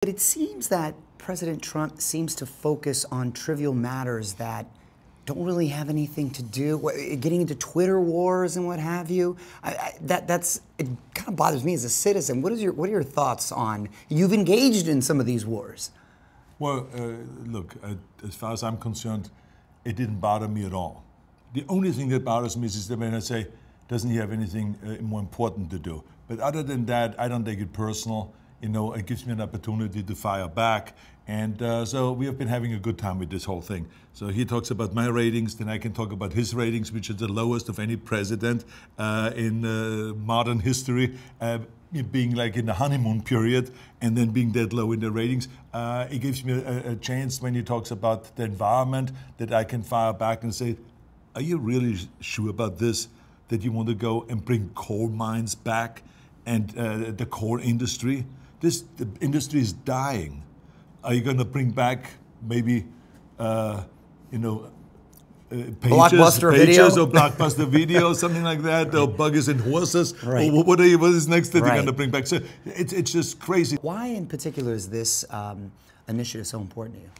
But it seems that President Trump seems to focus on trivial matters that don't really have anything to do, getting into Twitter wars and what have you. It kind of bothers me as a citizen. What are your thoughts on? You've engaged in some of these wars. Well, look, as far as I'm concerned, it didn't bother me at all. The only thing that bothers me is that when I say, doesn't he have anything more important to do? But other than that, I don't take it personal. You know, it gives me an opportunity to fire back. And so we have been having a good time with this whole thing. So he talks about my ratings, then I can talk about his ratings, which are the lowest of any president in modern history, being like in the honeymoon period and then being that low in the ratings. It gives me a chance when he talks about the environment that I can fire back and say, are you really sure about this, that you want to go and bring coal mines back and the coal industry? The industry is dying. Are you going to bring back maybe, pages Blockbuster video? or blockbuster video, something like that, or buggers and horses? Right. Or what is next that Right. you're going to bring back? So it's just crazy. Why in particular is this initiative so important to you?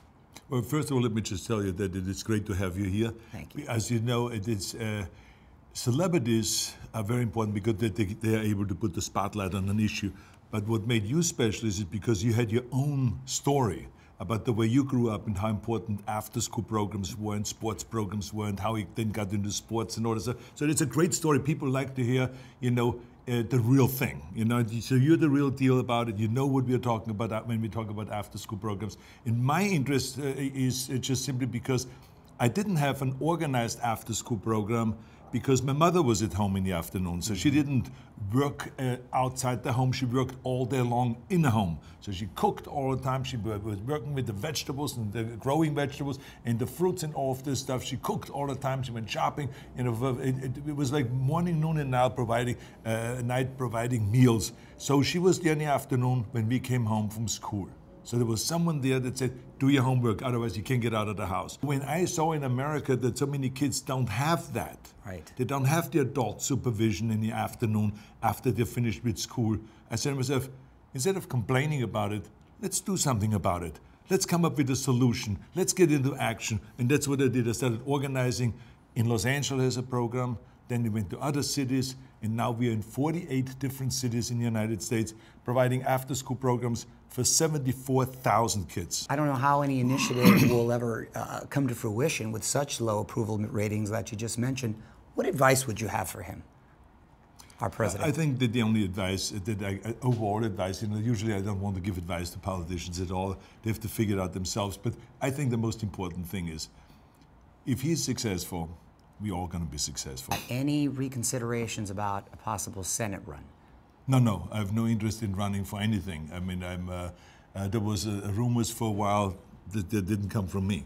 Well, first of all, let me just tell you that it is great to have you here. Thank you. As you know, it is celebrities are very important because they are able to put the spotlight on an issue. But what made you special is because you had your own story about the way you grew up and how important after-school programs were and sports programs were and how you then got into sports and all this. So it's a great story. People like to hear, the real thing. So you're the real deal about it. You know what we're talking about when we talk about after-school programs. And my interest is just simply because I didn't have an organized after-school program because my mother was at home in the afternoon. So she didn't work outside the home. She worked all day long in the home. So she cooked all the time. She was working with the vegetables and the growing vegetables and the fruits and all of this stuff. She cooked all the time. She went shopping. It was like morning, noon, and night providing meals. So she was there in the afternoon when we came home from school. So there was someone there that said, do your homework, otherwise you can't get out of the house. When I saw in America that so many kids don't have that, right. They don't have the adult supervision in the afternoon after they're finished with school, I said to myself, instead of complaining about it, let's do something about it. Let's come up with a solution. Let's get into action. And that's what I did. I started organizing in Los Angeles a program. Then we went to other cities, and now we are in 48 different cities in the United States, providing after-school programs for 74,000 kids. I don't know how any initiative will ever come to fruition with such low approval ratings that you just mentioned. What advice would you have for him, our president? I think that the only advice, overall advice, usually I don't want to give advice to politicians at all. They have to figure it out themselves. But I think the most important thing is, if he's successful, we're all going to be successful. Any reconsiderations about a possible Senate run? No, I have no interest in running for anything. I mean, there was rumors for a while that didn't come from me.